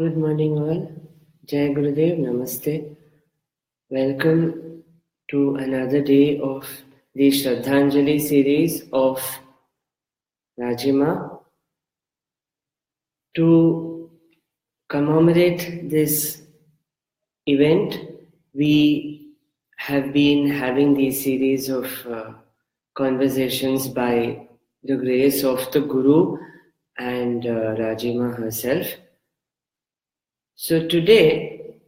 Good morning all. Jai Gurudev, Namaste. Welcome to another day of the Shraddhanjali series of Rajima. To commemorate this event, we have been having these series of conversations by the grace of the Guru and Rajima herself. So today,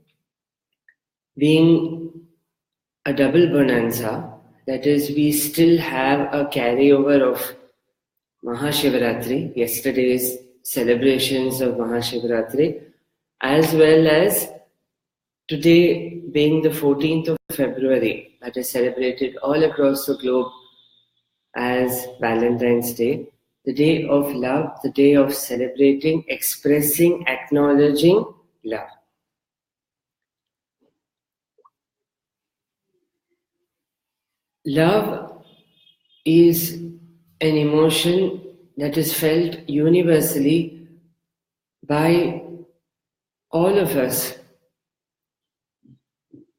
being a double bonanza, that is, we still have a carryover of Mahashivratri, yesterday's celebrations of Mahashivratri, as well as today being the 14th of February, that is celebrated all across the globe as Valentine's Day, the day of love, the day of celebrating, expressing, acknowledging love. Love is an emotion that is felt universally by all of us.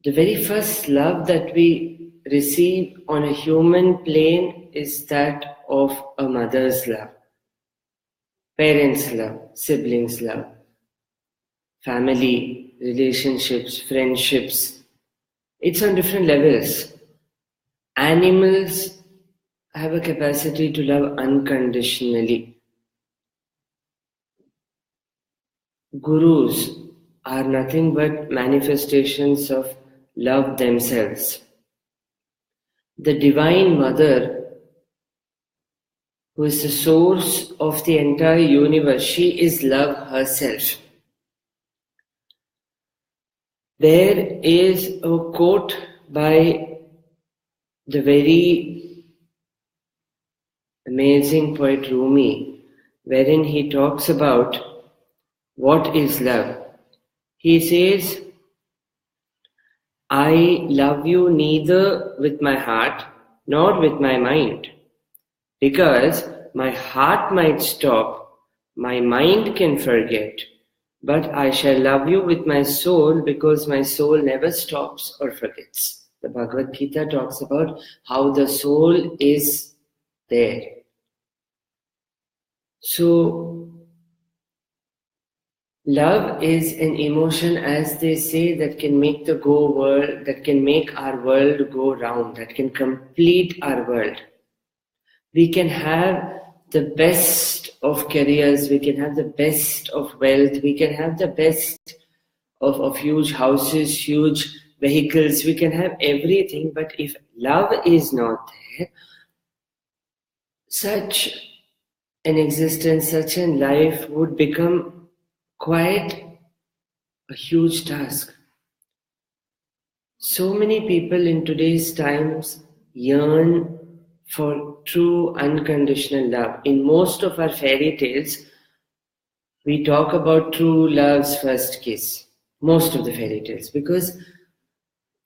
The very first love that we receive on a human plane is that of a mother's love, parents' love, siblings' love, family, relationships, friendships. It's on different levels. Animals have a capacity to love unconditionally. Gurus are nothing but manifestations of love themselves. The Divine Mother, who is the source of the entire universe, she is love herself. There is a quote by the very amazing poet Rumi, wherein he talks about what is love. He says, I love you neither with my heart nor with my mind, because my heart might stop, my mind can forget, but I shall love you with my soul because my soul never stops or forgets. The Bhagavad Gita talks about how the soul is there. So, love is an emotion, as they say, that can make that can make our world go round, that can complete our world. We can have the best of careers, we can have the best of wealth, we can have the best of huge houses, huge vehicles, we can have everything, but if love is not there, such an existence, such a life would become quite a huge task. So many people in today's times yearn for true unconditional love. In most of our fairy tales, we talk about true love's first kiss. Most of the fairy tales, because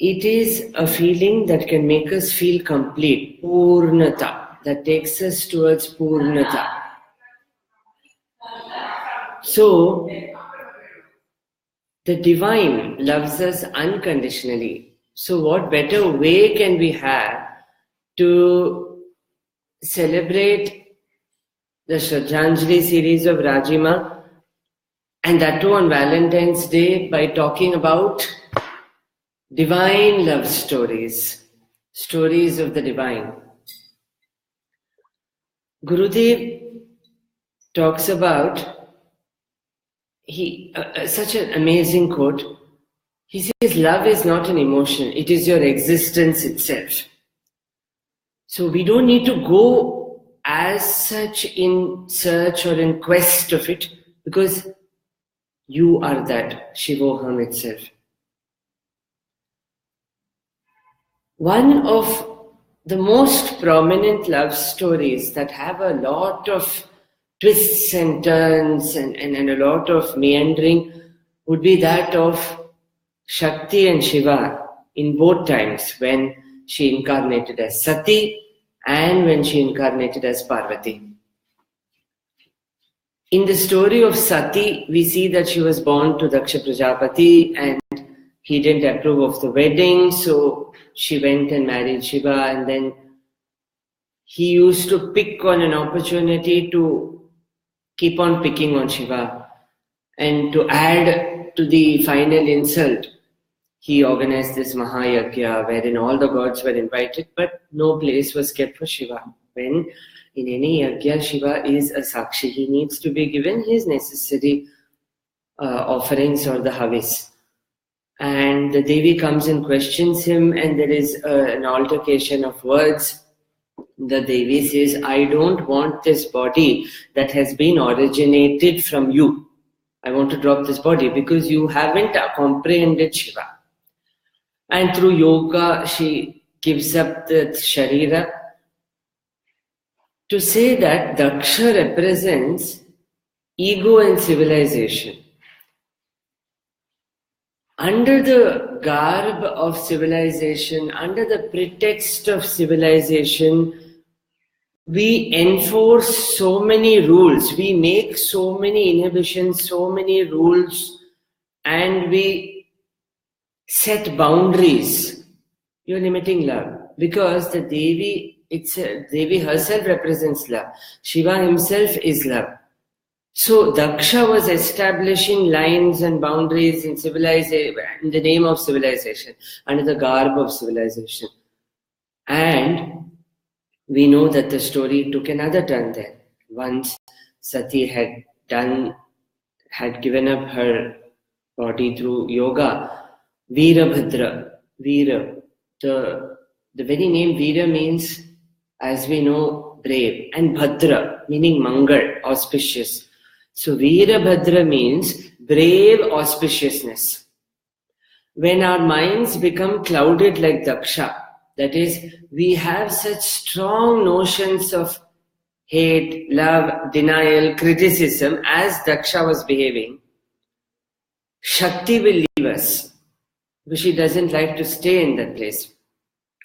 it is a feeling that can make us feel complete, purnata, that takes us towards purnata. So, the divine loves us unconditionally. So what better way can we have to celebrate the Shraddhanjali series of Rajima, and that too on Valentine's Day, by talking about divine love stories, stories of the divine. Gurudev talks about such an amazing quote. He says, love is not an emotion, it is your existence itself. So we don't need to go as such in search or in quest of it, because you are that Shivoham itself. One of the most prominent love stories that have a lot of twists and turns and a lot of meandering would be that of Shakti and Shiva in both times, when she incarnated as Sati and when she incarnated as Parvati. In the story of Sati, we see that she was born to Daksha Prajapati and he didn't approve of the wedding, so she went and married Shiva, and then he used to pick on an opportunity to keep on picking on Shiva. And to add to the final insult, he organized this Mahayagya wherein all the gods were invited, but no place was kept for Shiva. When in any yagya, Shiva is a sakshi. He needs to be given his necessary offerings or the havis. And the Devi comes and questions him, and there is an altercation of words. The Devi says, I don't want this body that has been originated from you. I want to drop this body because you haven't comprehended Shiva. And through yoga, she gives up the Sharira to say that Daksha represents ego and civilization. Under the garb of civilization, under the pretext of civilization, we enforce so many rules, we make so many inhibitions, so many rules, and we set boundaries. You're limiting love because the Devi Devi herself represents love. Shiva himself is love. So Daksha was establishing lines and boundaries in civilization, in the name of civilization, under the garb of civilization. And we know that the story took another turn then. Once Sati had given up her body through yoga, Veerabhadra, Veera, the very name Veera means, as we know, brave, and Bhadra meaning Mangal, auspicious. So Veerabhadra means brave auspiciousness. When our minds become clouded like Daksha, that is, we have such strong notions of hate, love, denial, criticism as Daksha was behaving, Shakti will leave us because she doesn't like to stay in that place.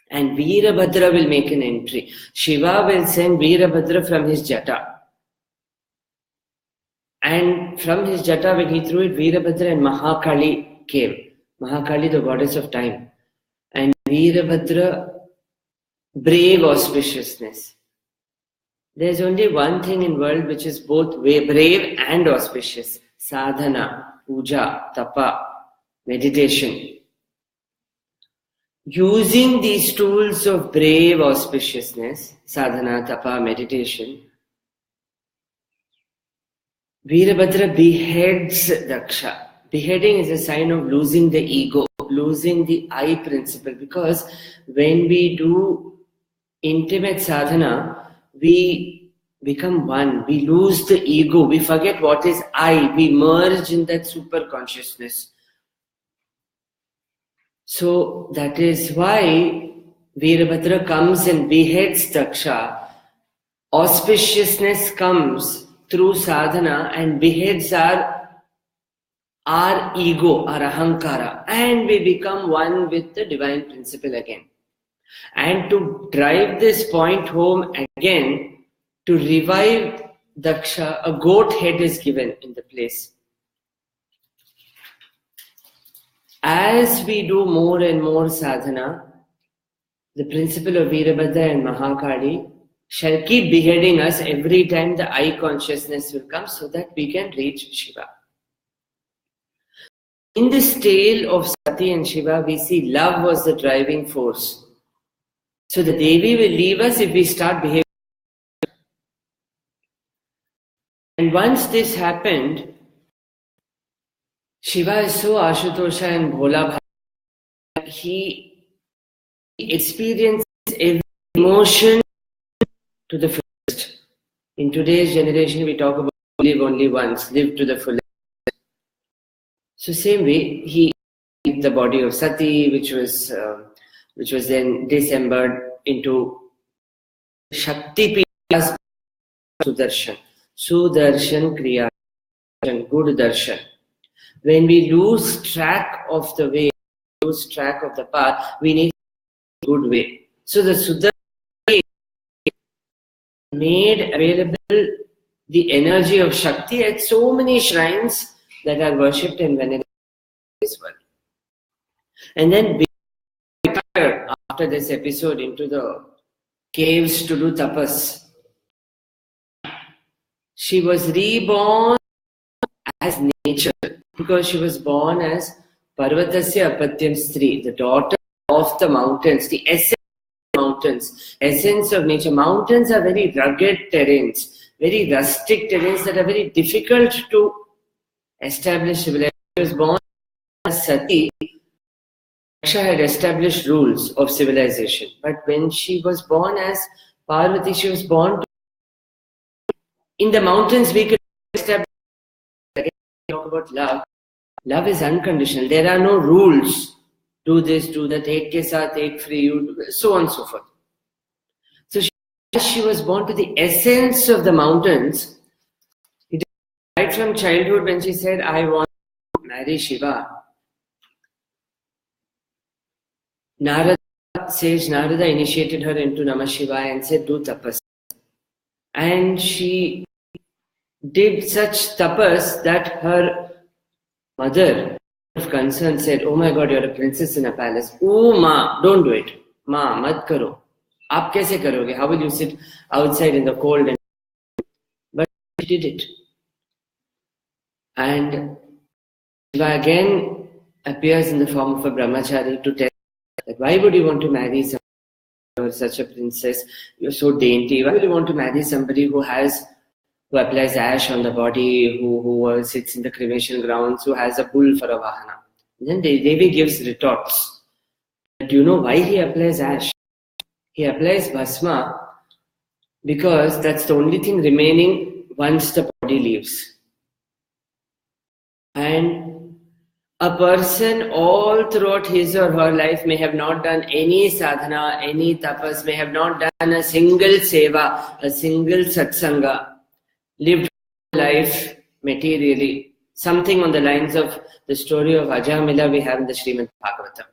And Veerabhadra will make an entry. Shiva will send Veerabhadra from his jata. And from his jata, when he threw it, Veerabhadra and Mahakali came. Mahakali, the goddess of time. And Veerabhadra, brave auspiciousness. There's only one thing in world which is both brave and auspicious. Sadhana, puja, tapa, meditation. Using these tools of brave auspiciousness, sadhana, tapa, meditation, Veerabhadra beheads Daksha. Beheading is a sign of losing the ego, losing the I principle, because when we do intimate sadhana, we become one, we lose the ego, we forget what is I, we merge in that super consciousness. So that is why Veerabhadra comes and beheads Daksha. Auspiciousness comes through sadhana and beheads our ego, our ahankara, and we become one with the divine principle again. And to drive this point home again, to revive Daksha, a goat head is given in the place. As we do more and more sadhana, the principle of Veerabhadra and Mahakali shall keep beheading us every time the I consciousness will come so that we can reach Shiva. In this tale of Sati and Shiva, we see love was the driving force. So the Devi will leave us if we start behaving. And once this happened, Shiva is so Ashutosha and Bhola Bhai. He experiences every emotion to the fullest. In today's generation, we talk about live only once, live to the fullest. So same way, he took the body of Sati, which was then dismembered into Shakti Piya's Sudarshan. Sudarshan Kriya, good darshan. When we lose track of the way, lose track of the path, we need a good way. So the Sudarshan made available the energy of Shakti at so many shrines that are worshipped and venerated in this world. And then after this episode into the caves to do tapas. She was reborn as nature because she was born as Parvatasya Apatyam Stri, the daughter of the mountains, the essence of mountains, essence of nature. Mountains are very rugged terrains, very rustic terrains that are very difficult to establish civilization. She was born as Sati. Raksha had established rules of civilization, but when she was born as Parvati, she was born in the mountains. We could establish, again, talk about love. Love is unconditional. There are no rules. Do this, do that, take ke saath, take free, so on and so forth. So she was born to the essence of the mountains. Right from childhood, when she said, I want to marry Shiva, Narada initiated her into Namah Shivaya and said, do tapas. And she did such tapas that her mother of concern said, oh my God, you're a princess in a palace. Oh ma, don't do it. Ma, mat karo. Aap kaise karoge? How will you sit outside in the cold? But she did it. And Shiva again appears in the form of a brahmachari to tell that why would you want to marry somebody or such a princess? You're so dainty. Why would you want to marry somebody who applies ash on the body, who sits in the cremation grounds, who has a bull for a vahana? Then Devi gives retorts. Do you know why he applies ash? He applies bhasma because that's the only thing remaining once the body leaves. And a person all throughout his or her life may have not done any sadhana, any tapas, may have not done a single seva, a single satsanga, lived life materially, something on the lines of the story of Ajamila we have in the Srimad Bhagavatam.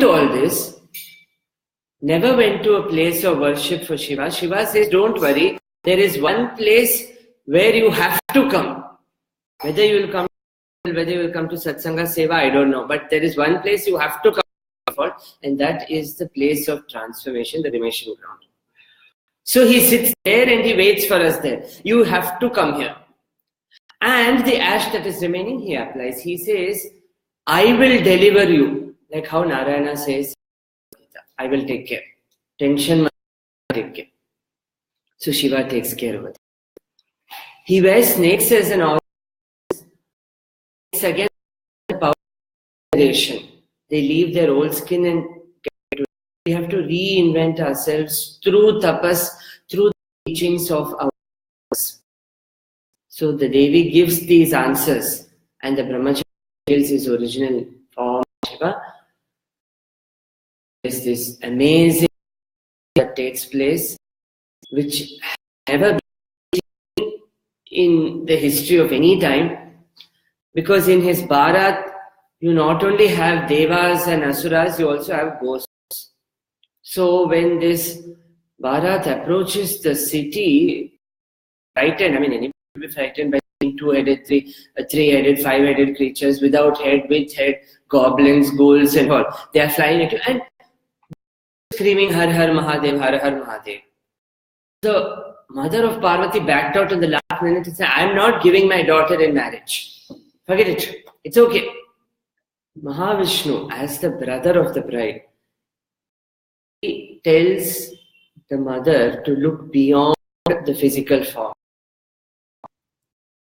To all this, never went to a place of worship for Shiva. Shiva says, don't worry, there is one place where you have to come. Whether you will come to Satsanga Seva, I don't know. But there is one place you have to come for, and that is the place of transformation, the remission ground. So he sits there and he waits for us there. You have to come here. And the ash that is remaining, he applies. He says, I will deliver you. Like how Narayana says, I will take care. Tension, take care. So Shiva takes care of it. He wears snakes as an ornament. It's again the power of generation. They leave their old skin and we have to reinvent ourselves through tapas, through the teachings of our tapas. So the Devi gives these answers and the Brahmachari reveals his original form. Shiva. There's this amazing that takes place which never been in the history of any time. Because in his Bharat, you not only have Devas and Asuras, you also have ghosts. So when this Bharat approaches the city, frightened, anybody will be frightened by two-headed, three-headed, five-headed creatures without head, with head, goblins, ghouls and all. They are flying at you and screaming, Har Har Mahadev, Har Har Mahadev. The mother of Parvati backed out in the last minute and said, I am not giving my daughter in marriage. Forget it. It's okay. Mahavishnu, as the brother of the bride, he tells the mother to look beyond the physical form.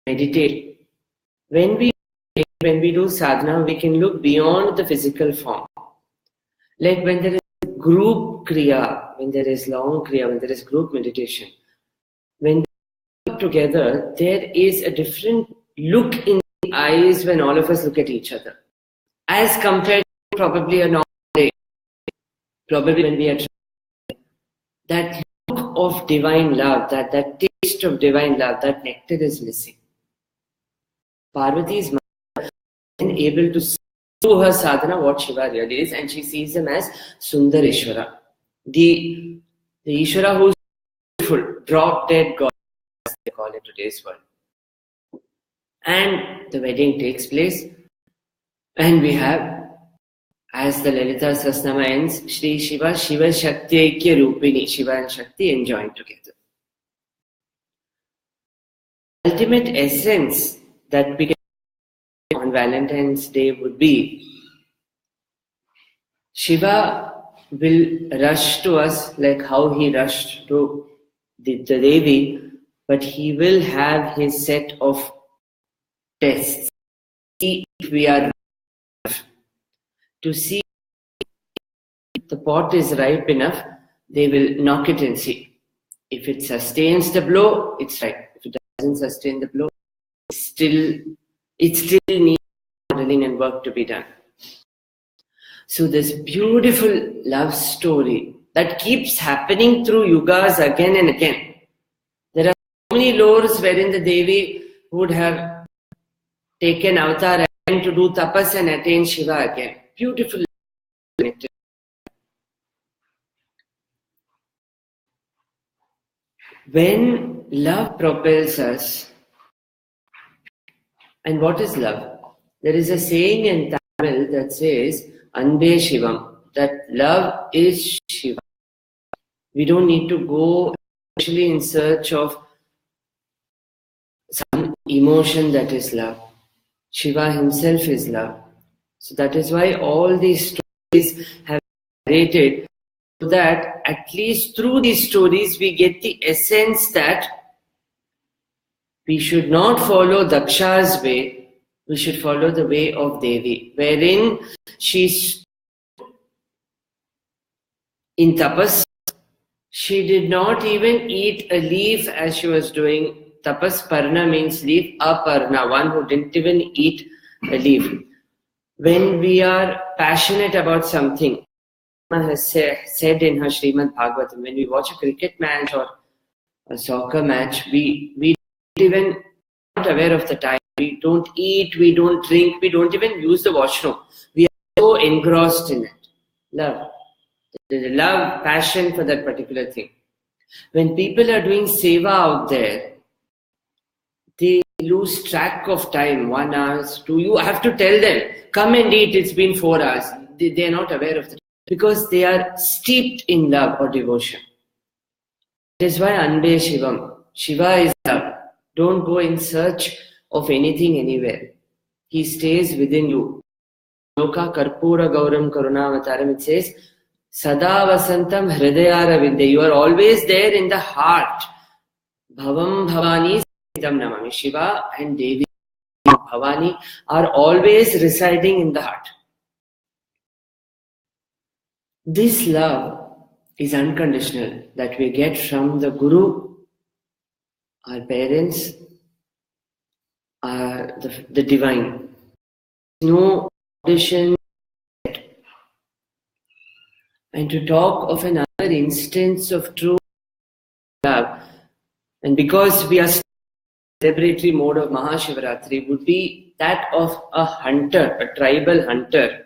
Meditate. When we do sadhana, we can look beyond the physical form. Like when there is group kriya, when there is long kriya, when there is group meditation, when we work together, there is a different look in the eyes when all of us look at each other. As compared to probably a normal day, probably when we are trying, that look of divine love, that taste of divine love, that nectar is missing. Parvati's mother is able to see through her sadhana what Shiva really is, and she sees him as Sundar Ishvara. The Ishvara who is drop dead god, as they call it today's world. And the wedding takes place, and we have, as the Lalita Sahasranama ends, Shri Shiva, Shiva Shakti Aikya Rupini, Shiva and Shakti enjoying together. Ultimate essence that we can on Valentine's Day would be Shiva will rush to us like how he rushed to the Devi, but he will have his set of tests. See if we are to see if the pot is ripe enough, they will knock it and see. If it sustains the blow, it's right. If it doesn't sustain the blow, it still needs modeling and work to be done. So this beautiful love story that keeps happening through yugas again and again. There are so many lores wherein the Devi would have taken avatar again to do tapas and attain Shiva again. Beautiful. When love propels us, and what is love? There is a saying in Tamil that says, Anbe shivam, that love is Shiva. We don't need to go actually in search of some emotion that is love. Shiva himself is love. So that is why all these stories have narrated, so that at least through these stories we get the essence that we should not follow Daksha's way, we should follow the way of Devi, wherein she's in tapas. She did not even eat a leaf as she was doing tapas. Parna means leaf, aparna, one who didn't even eat a leaf. When we are passionate about something, has said in her Srimad Bhagavatam, when we watch a cricket match or a soccer match, we even not aware of the time. We don't eat, we don't drink, we don't even use the washroom. We are so engrossed in it. Love. The love, passion for that particular thing. When people are doing seva out there, they lose track of time, 1 hour, 2. You have to tell them, come and eat, it's been 4 hours. They are not aware of it because they are steeped in love or devotion. That is why Anbe Shivam. Shiva is love. Don't go in search of anything anywhere. He stays within you. Loka Karpura Gauram Karunavataram, it says, Sada Vasantam Hridayara Vinde. You are always there in the heart. Bhavam Bhavani Siddham Namami. Shiva and Devi Bhavani are always residing in the heart. This love is unconditional that we get from the Guru, our parents, the divine. No condition. And to talk of another instance of true love, and because we are in the celebratory mode of Mahashivaratri, would be that of a hunter, a tribal hunter,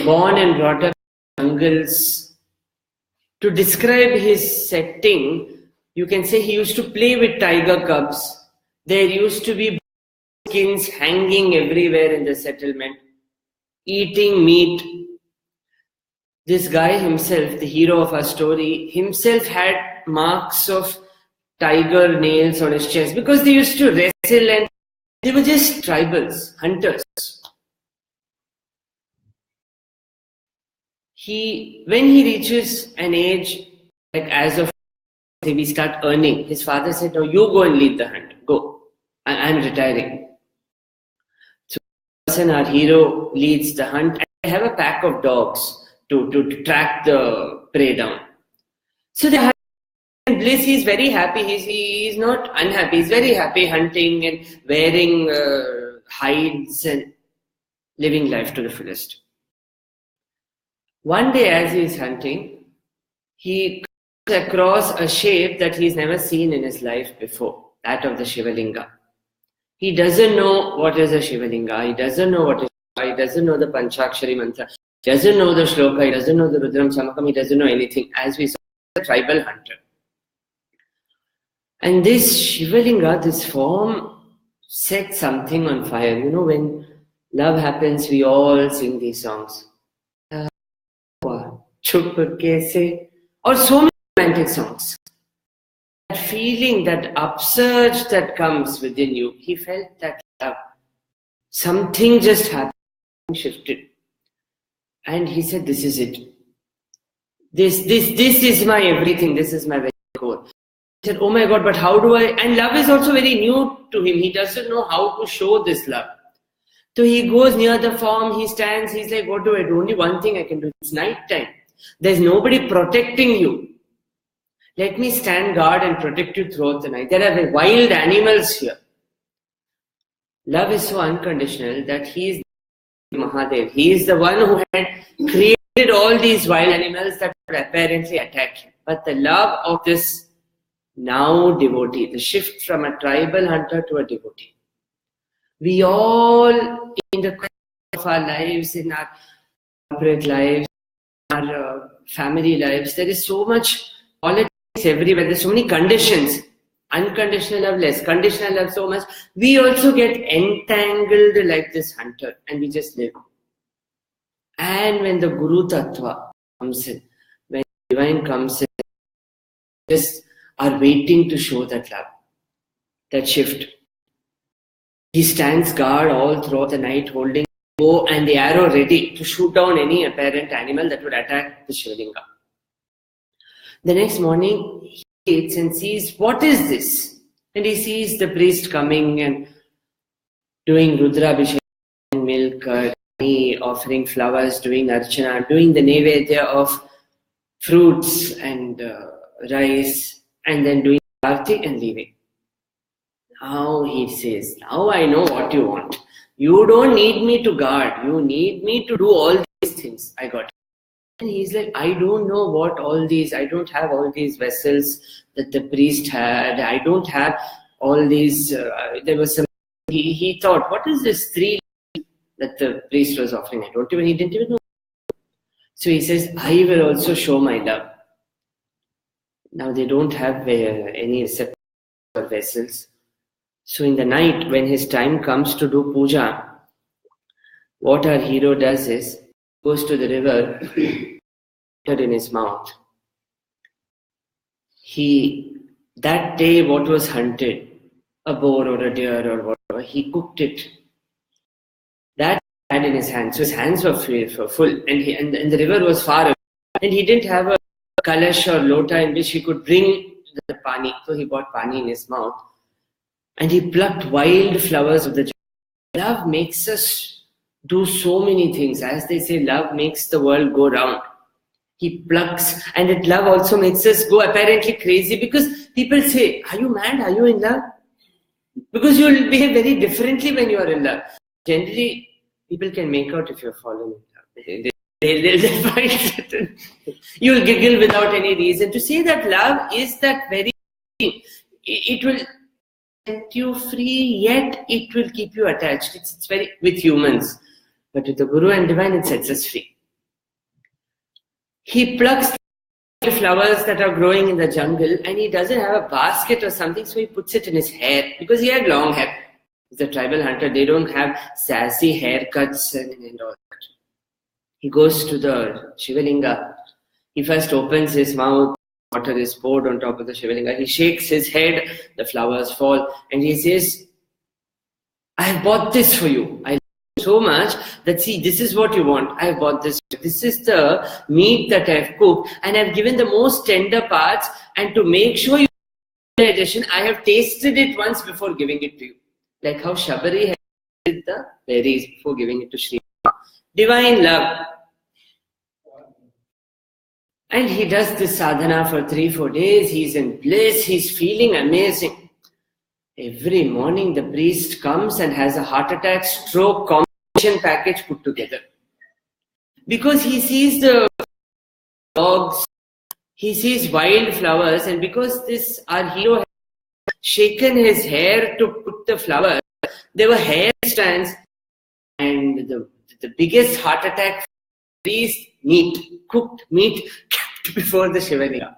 born and brought up in jungles. To describe his setting, you can say he used to play with tiger cubs. There used to be skins hanging everywhere in the settlement, eating meat. This guy himself, the hero of our story, himself had marks of tiger nails on his chest because they used to wrestle and they were just tribals, hunters. When he reaches an age, like as of we start earning, his father said, no, you go and lead the hunt. Go. I'm retiring. So our hero leads the hunt and they have a pack of dogs to track the prey down. So they have bliss. He's very happy. He's not unhappy. He's very happy hunting and wearing hides and living life to the fullest. One day as he's hunting, he comes across a shape that he's never seen in his life before, that of the Shivalinga. He doesn't know what is a Shivalinga. He doesn't know what is Shiva. He doesn't know the Panchakshari mantra. He doesn't know the shloka. He doesn't know the Rudram Samakam. He doesn't know anything. As we saw, a tribal hunter. And this Shivalinga, this form, set something on fire. You know, when love happens, we all sing these songs. Chup kaise, or so many romantic songs. That feeling, that upsurge that comes within you, he felt that love. Something just happened, shifted. And he said, this is it. This is my everything. This is my very core. He said, oh my God, but how do I? And love is also very new to him. He doesn't know how to show this love. So he goes near the farm, he stands, he's like, what do I do? Only one thing I can do. It's night time. There's nobody protecting you. Let me stand guard and protect you throughout the night. There are wild animals here. Love is so unconditional that he is Mahadev. He is the one who had created all these wild animals that would apparently attack him. But the love of this now devotee, the shift from a tribal hunter to a devotee. We all, in the course of our lives, in our corporate lives, our family lives, there is so much politics everywhere. There's so many conditions. Unconditional love, less conditional love, so much. We also get entangled like this hunter and we just live. And when the Guru Tattva comes in, when divine comes in, just are waiting to show that love, that shift. He stands guard all throughout the night, holding the bow and the arrow ready to shoot down any apparent animal that would attack the Shivalinga. The next morning, he waits and sees, what is this? And he sees the priest coming and doing Rudrabhishek, milk, honey, offering flowers, doing Archana, doing the Nevedya of fruits and rice, and then doing Arti and leaving. Now he says, now I know what you want. You don't need me to guard. You need me to do all these things. I got it. And he's like, I don't know what all these, I don't have all these vessels that the priest had. I don't have all these, there was some, he thought, what is this 3 that the priest was offering? He didn't even know. So he says, I will also show my love. Now they don't have any receptacles or vessels. So in the night, when his time comes to do puja, what our hero does is, goes to the river, in his mouth. That day what was hunted, a boar or a deer or whatever, he cooked it. That he had in his hands. So his hands were full and the river was far away. And he didn't have a kalash or lota in which he could bring the pani. So he bought pani in his mouth. And he plucked wild flowers of the jungle. Love makes us do so many things. As they say, love makes the world go round. He plucks, and love also makes us go apparently crazy because people say, are you mad? Are you in love? Because you will behave very differently when you are in love. Generally, people can make out if you're fallen in love. They'll find it. You will giggle without any reason. To say that love is that very thing. It will set you free, yet it will keep you attached. It's very with humans. But with the Guru and Divine, it sets us free. He plucks the flowers that are growing in the jungle and he doesn't have a basket or something, so he puts it in his hair because he had long hair. He's a tribal hunter, they don't have sassy haircuts and all that. He goes to the Shivalinga. He first opens his mouth, water is poured on top of the Shivalinga. He shakes his head, the flowers fall, and he says, I have bought this for you. I love you so much that see, this is what you want. I have bought this. This is the meat that I have cooked, and I have given the most tender parts, and to make sure you digestion, I have tasted it once before giving it to you. Like how Shabari had tasted the berries before giving it to Shri. Divine love. And he does this sadhana for 3-4 days. He's in bliss. He's feeling amazing. Every morning the priest comes and has a heart attack, stroke, combination package put together. Because he sees the dogs, he sees wild flowers, and because our hero had shaken his hair to put the flowers, there were hair strands, and the biggest heart attack priest, meat, cooked meat kept before the Shivalinga.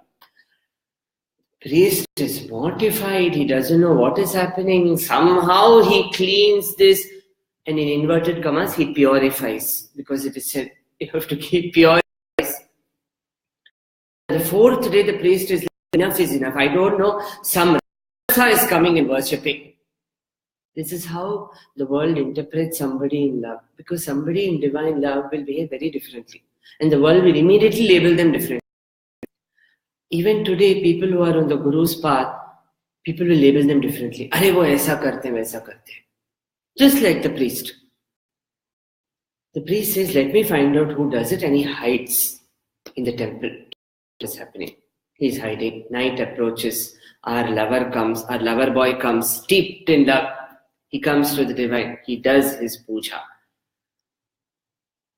Priest is mortified. He doesn't know what is happening. Somehow he cleans this, and in inverted commas, he purifies, because it is said you have to keep pure. The fourth day, the priest is like, enough is enough. I don't know. Some rasa is coming and worshipping. This is how the world interprets somebody in love, because somebody in divine love will behave very differently, and the world will immediately label them differently. Even today, people who are on the Guru's path, people will label them differently. Arey wo aisa karte, waisa karte. Just like the priest. The priest says, let me find out who does it, and he hides in the temple. What is happening? He's hiding. Night approaches. Our lover boy comes, steeped in love. He comes to the divine. He does his puja.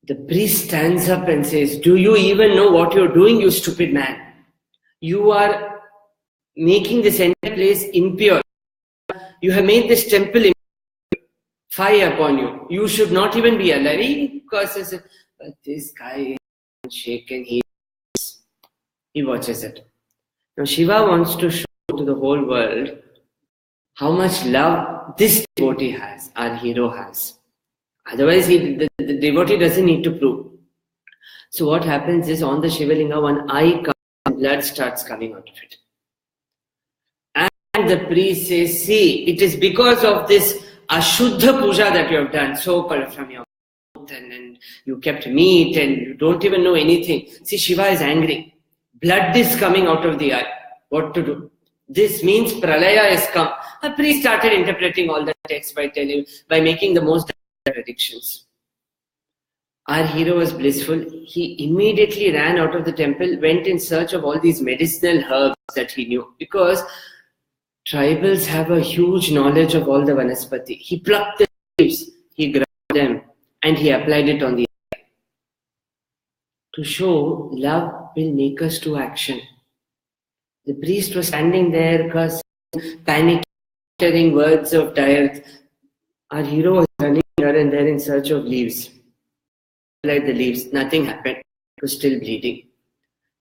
The priest stands up and says, do you even know what you're doing, you stupid man? You are making this entire place impure. You have made this temple impure. Fire upon you. You should not even be alive. Because but this guy is shaken. He watches it. Now Shiva wants to show to the whole world how much love this devotee has, our hero has. Otherwise, the devotee doesn't need to prove. So what happens is, on the Shivalinga, one eye comes and blood starts coming out of it. And the priest says, see, it is because of this Ashuddha puja that you have done, so-called from your mouth, and you kept meat, and you don't even know anything. See, Shiva is angry. Blood is coming out of the eye. What to do? This means pralaya has come. A priest started interpreting all the text by making the most predictions. Our hero was blissful. He immediately ran out of the temple, went in search of all these medicinal herbs that he knew, because tribals have a huge knowledge of all the vanaspati. He plucked the leaves, he grabbed them, and he applied it on the eye. To show love will make us to action. The priest was standing there, cursing, panicking, uttering words of dire. Our hero was running here and there in search of leaves. He applied the leaves, nothing happened. It was still bleeding.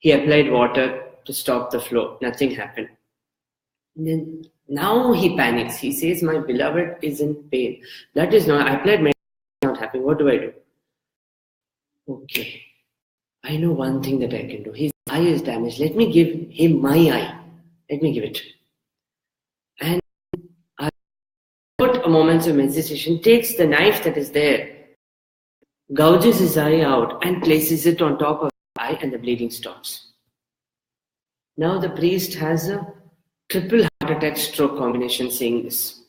He applied water to stop the flow, nothing happened. And then now he panics. He says, my beloved is in pain. That is not, I applied medicine, not happening. What do I do? Okay, I know one thing that I can do. His eye is damaged. Let me give him my eye. Let me give it. And I put a moment of meditation, takes the knife that is there, gouges his eye out, and places it on top of the eye, and the bleeding stops. Now the priest has a triple heart attack stroke combination saying this,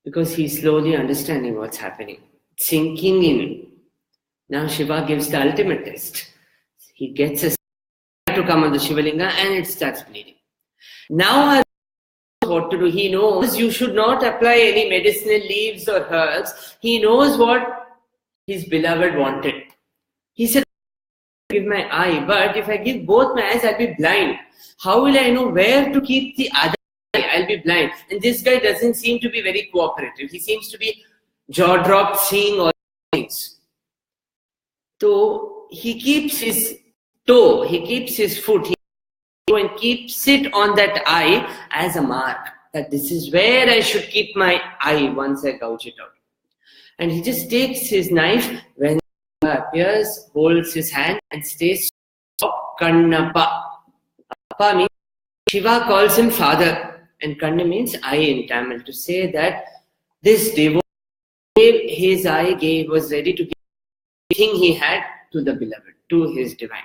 because he's slowly understanding what's happening, sinking in. Now Shiva gives the ultimate test. He gets a to come on the Shivalinga, and it starts bleeding. Now what to do? He knows you should not apply any medicinal leaves or herbs. He knows what his beloved wanted. He said, give my eye, but if I give both my eyes, I'll be blind. How will I know where to keep the other eye? I'll be blind. And this guy doesn't seem to be very cooperative. He seems to be jaw-dropped, seeing all things. So he keeps his toe, he keeps his foot, and keeps it on that eye as a mark, that this is where I should keep my eye once I gouge it out. And he just takes his knife, when Shiva appears, holds his hand and stays Kannappa. Appa means Shiva calls him father, and Kanna means eye in Tamil, to say that this devotee gave his eye, was ready to give everything he had to the beloved, to his divine.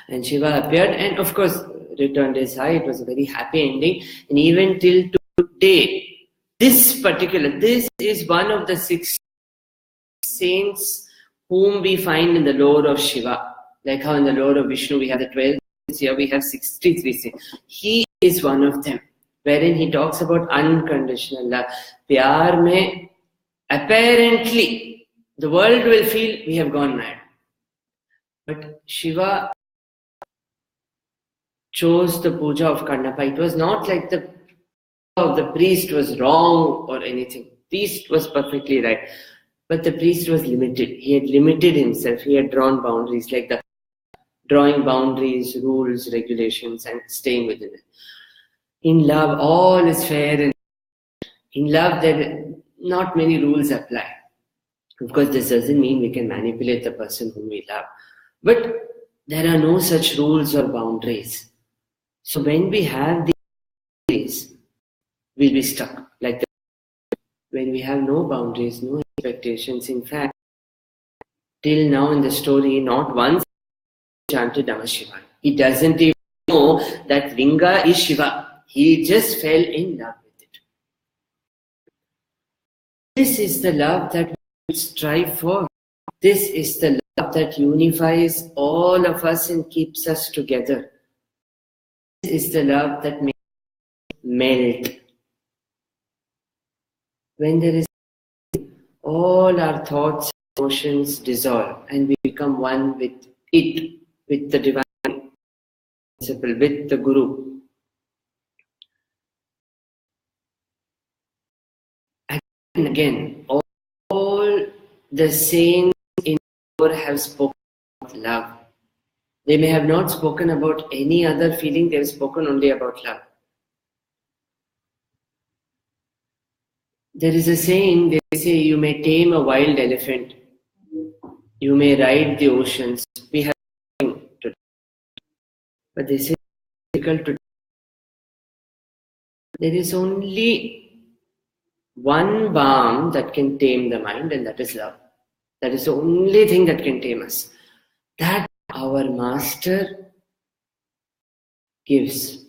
And Shiva appeared and of course returned his eye. It was a very happy ending. And even till today, this is one of the 6 saints whom we find in the lore of Shiva. Like how in the lore of Vishnu we have the 12 saints, here we have 63 saints. He is one of them, wherein he talks about unconditional love. Pyar mein, apparently, the world will feel we have gone mad. But Shiva chose the puja of Kannappa. It was not like the of the priest was wrong or anything. Priest was perfectly right. But the priest was limited. He had limited himself. He had drawn boundaries like the drawing boundaries, rules, regulations, and staying within it. In love, all is fair, and in love, there not many rules apply. Of course, this doesn't mean we can manipulate the person whom we love, but there are no such rules or boundaries. So when we have these, we'll be stuck. Like when we have no boundaries, no expectations. In fact, till now in the story, not once chanted Namah Shivaya. He doesn't even know that Linga is Shiva. He just fell in love with it. This is the love that we strive for. This is the love that unifies all of us and keeps us together. This is the love that makes us melt. When there is all our thoughts, emotions dissolve and we become one with it, with the divine principle, with the Guru. And again, all the saints in Gurgaon have spoken about love. They may have not spoken about any other feeling, they have spoken only about love. There is a saying, they say, you may tame a wild elephant, you may ride the oceans. We have nothing to do. But they say it's difficult to do. There is only one balm that can tame the mind, and that is love. That is the only thing that can tame us. That our master gives.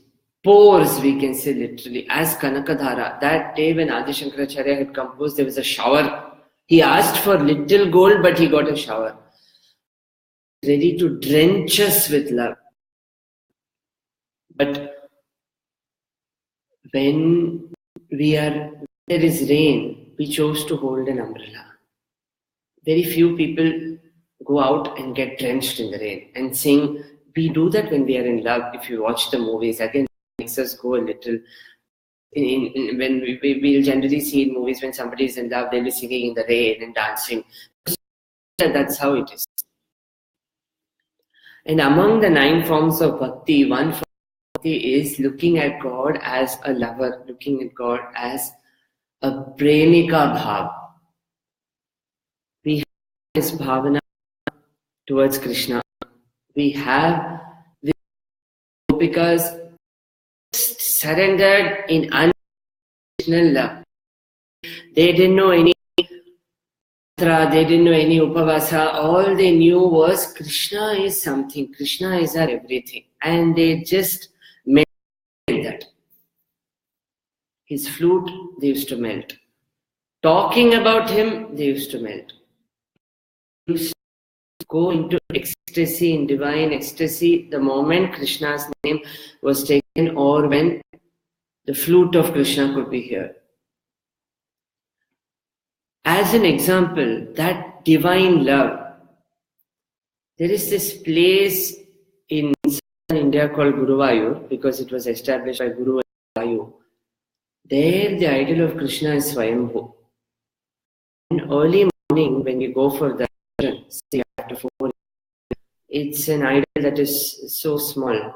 Pours, we can say literally, as Kanakadhara. That day when Adi Shankaracharya had composed, there was a shower. He asked for little gold, but he got a shower. Ready to drench us with love. But when there is rain, we chose to hold an umbrella. Very few people go out and get drenched in the rain and sing. We do that when we are in love. If you watch the movies, again, makes us go a little. When we'll generally see in movies when somebody is in love, they'll be singing in the rain and dancing. That's how it is. And among the 9 forms of bhakti, one form of bhakti is looking at God as a lover, looking at God as a premika bhav. We have this bhavana towards Krishna. We have this gopikas surrendered in unconditional love. They didn't know any mantra, they didn't know any upavasa. All they knew was Krishna is something. Krishna is our everything. And they just melted in that. His flute, they used to melt. Talking about him, they used to melt. They used to go into ecstasy, in divine ecstasy, the moment Krishna's name was taken or when the flute of Krishna could be heard. As an example, that divine love, there is this place in southern India called Guruvayur, because it was established by Guru Vayu. There the idol of Krishna is Swayambhu. In early morning when you go for darshan, say after 4, it's an idol that is so small.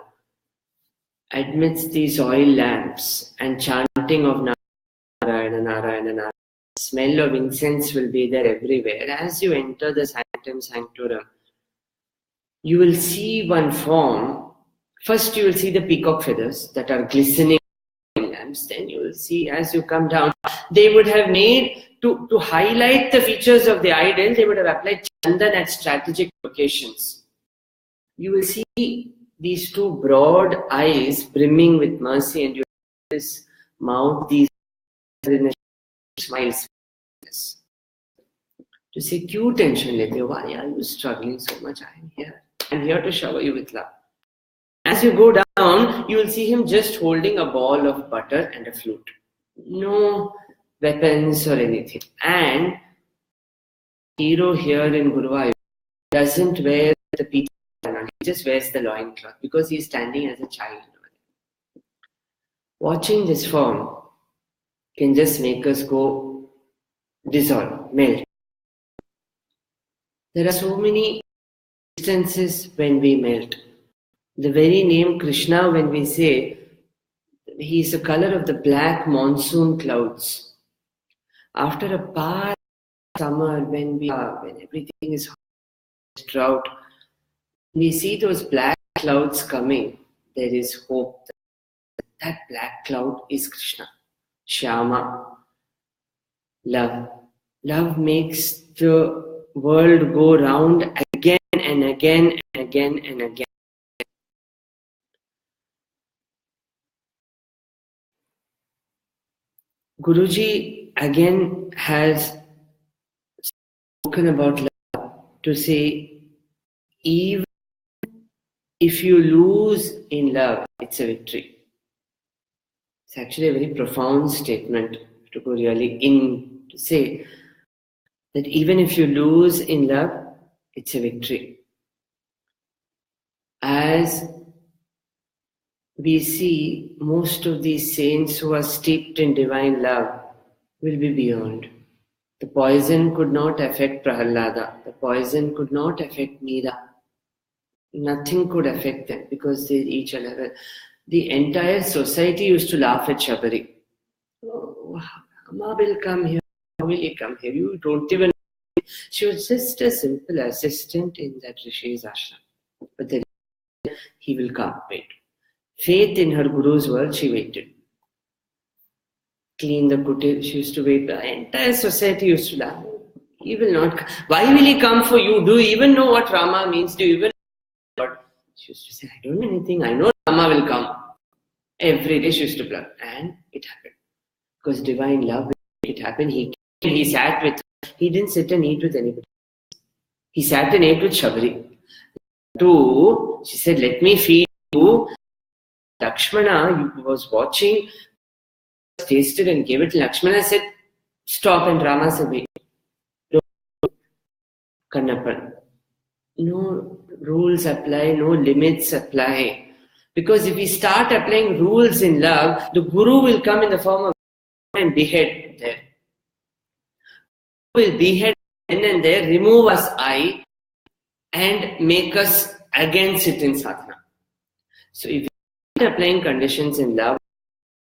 Amidst these oil lamps and chanting of Narayana, Narayana, Narayana, smell of incense will be there everywhere. As you enter the sanctum sanctorum, you will see one form. First you will see the peacock feathers that are glistening lamps. Then you will see, as you come down, they would have made, to highlight the features of the idol, they would have applied chandan at strategic locations. You will see these 2 broad eyes brimming with mercy, and you have this mouth, these smiles. To say, "Kyun tension lete ho? Why are you struggling so much? I am here. I am here to shower you with love." As you go down, you will see him just holding a ball of butter and a flute. No weapons or anything. And hero here in Guruvayur doesn't wear the pita, he just wears the loincloth because he is standing as a child. Watching this form can just make us go dissolve, melt. There are so many distances when we melt. The very name Krishna, when we say, he is the color of the black monsoon clouds. After a past summer, when everything is drought, we see those black clouds coming. There is hope. That black cloud is Krishna. Shyama. Love. Love makes the world go round again and again and again and again. Guruji again has spoken about love to say, even if you lose in love, it's a victory. It's actually a very profound statement to go really in to say that even if you lose in love, it's a victory. As we see, most of these saints who are steeped in divine love will be beyond. The poison could not affect Prahalada. The poison could not affect Meera. Nothing could affect them because they each a level. The entire society used to laugh at Shabari. Oh, Amma will come here. How will he come here? You don't even know. She was just a simple assistant in that Rishi's ashram. But then he will come. Wait. Faith in her Guru's word, she waited. Clean the kutir, she used to wait. The entire society used to laugh. He will not come. Why will he come for you? Do you even know what Rama means? Do you even know what? She used to say, I don't know anything. I know Rama will come. Every day she used to plug. And it happened. Because divine love will make it happen. He sat with her. He didn't sit and eat with anybody. He sat and ate with Shabari. She said, let me feed you. Lakshmana was watching, tasted and gave it. Lakshmana said, stop, and Rama said, wait. Kannappan. No rules apply, no limits apply. Because if we start applying rules in love, the Guru will come in the form of and behead there. Will behead then and there, remove us and make us again sit in sadhana. So if applying conditions in love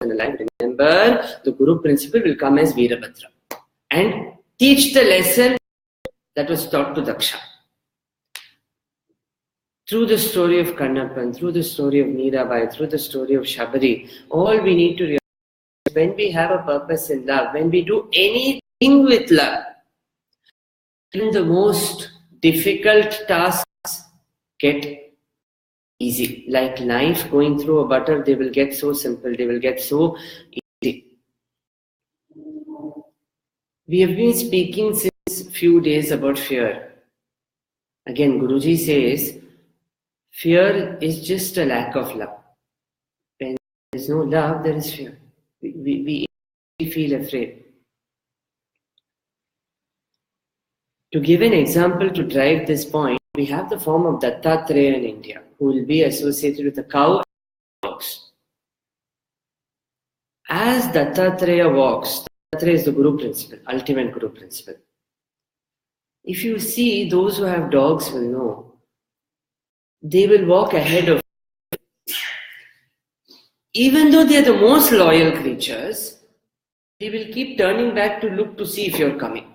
and life, remember the Guru principle will come as Veerabhadra and teach the lesson that was taught to Daksha. Through the story of Kannappan, through the story of Meerabai, through the story of Shabari, all we need to realize is when we have a purpose in love, when we do anything with love, even the most difficult tasks get easy. Like knife going through a butter, they will get so simple, they will get so easy. We have been speaking since few days about fear. Again, Guruji says, fear is just a lack of love. When there is no love, there is fear. We feel afraid. To give an example to drive this point, we have the form of Dattatreya in India, who will be associated with a cow and dogs. As Dattatreya walks, Dattatreya is the Guru principle, ultimate Guru principle. If you see, those who have dogs will know, they will walk ahead of you. Even though they are the most loyal creatures, they will keep turning back to look to see if you're coming.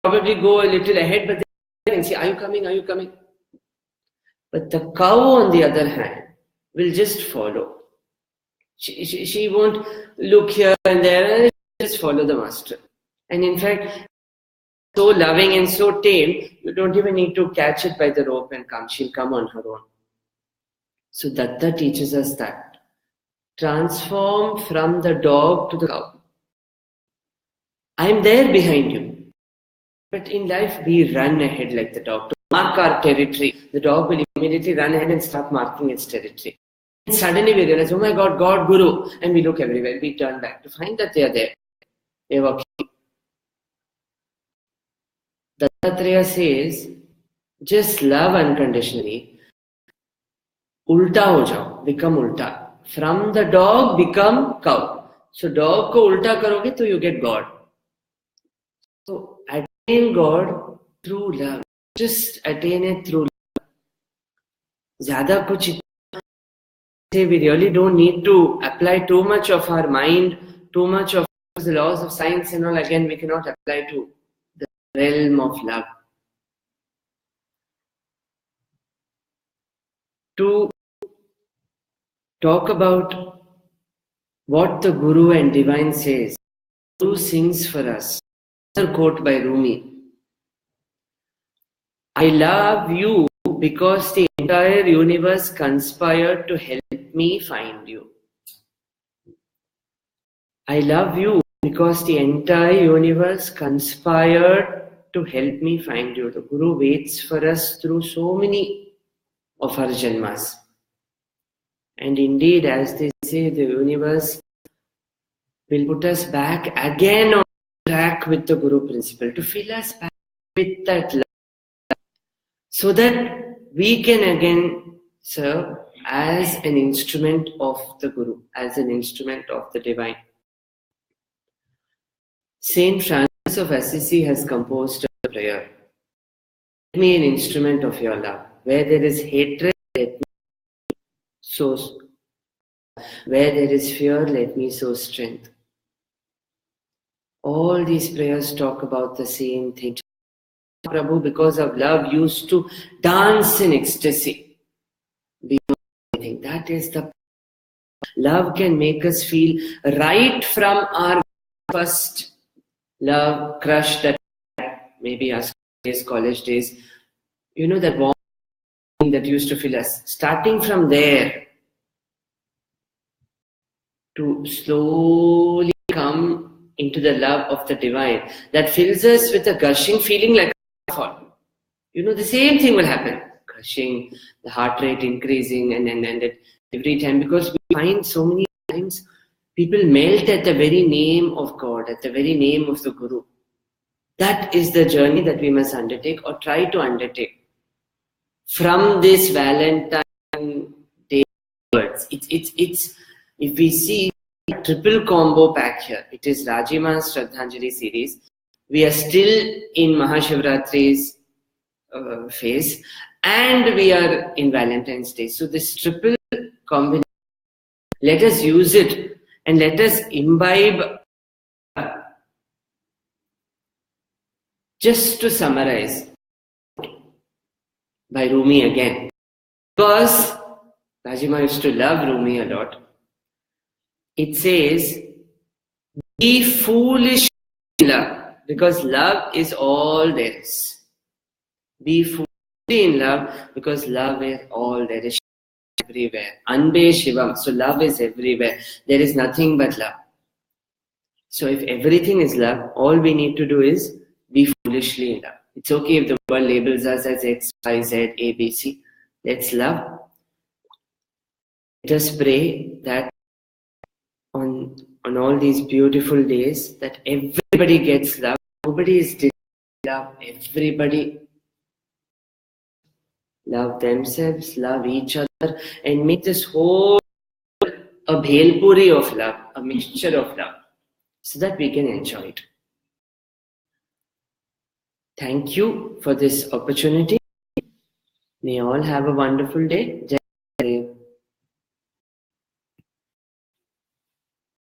Probably go a little ahead, but they can see, are you coming, are you coming? But the cow, on the other hand, will just follow. She won't look here and there, and just follow the master. And in fact, so loving and so tame, you don't even need to catch it by the rope and come. She'll come on her own. So Datta teaches us that. Transform from the dog to the cow. I'm there behind you. But in life, we run ahead like the dog to mark our territory. The dog will immediately run ahead and start marking its territory. And suddenly we realize, oh my God, God, Guru. And we look everywhere. We turn back to find that they are there. They are walking. Dattatreya says, just love unconditionally. Ulta ho jao, become ulta. From the dog, become cow. So dog ko ulta karoge, so you get God. So attain God through love. just attain it through love. Zyada kuch we really don't need to apply too much of our mind, too much of the laws of science and all. Again, we cannot apply to the realm of love. To talk about what the Guru and Divine says, Guru sings for us. Another quote by Rumi. I love you because the entire universe conspired to help me find you. I love you because the entire universe conspired to help me find you. The Guru waits for us through so many of our janmas. And indeed, as they say, the universe will put us back again on track with the Guru principle, to fill us back with that love, so that we can again serve as an instrument of the Guru, as an instrument of the Divine. Saint Francis of Assisi has composed a prayer. Make me an instrument of your love. Where there is hatred, let me sow. Where there is fear, let me sow strength. All these prayers talk about the same thing. Prabhu, because of love, used to dance in ecstasy. That is the love can make us feel right from our first love crush that maybe our days, college days. You know, that warm that used to fill us. Starting from there to slowly come into the love of the Divine that fills us with a gushing feeling like a waterfall. You know, the same thing will happen. Gushing, the heart rate increasing and every time, because we find so many times people melt at the very name of God, at the very name of the Guru. That is the journey that we must undertake or try to undertake. From this Valentine Day onwards, it's if we see a triple combo pack here, it is Rajima's Shraddhanjali series. We are still in Mahashivratri's phase, and we are in Valentine's Day. So this triple combination, let us use it and let us imbibe. Just to summarize by Rumi again, because Rajima used to love Rumi a lot. It says, be foolish in love, because love is all there is. Be foolish in love, because love is all there is, everywhere. Anbe shivam, so love is everywhere. There is nothing but love. So if everything is love, all we need to do is be foolishly in love. It's okay if the world labels us as X, Y, Z, A, B, C. Let's love. Let us pray that on all these beautiful days, that everybody gets love. Nobody is denied love. Everybody love themselves, love each other, and make this whole a bhelpuri of love, a mixture of love, so that we can enjoy it. Thank you for this opportunity. May all have a wonderful day.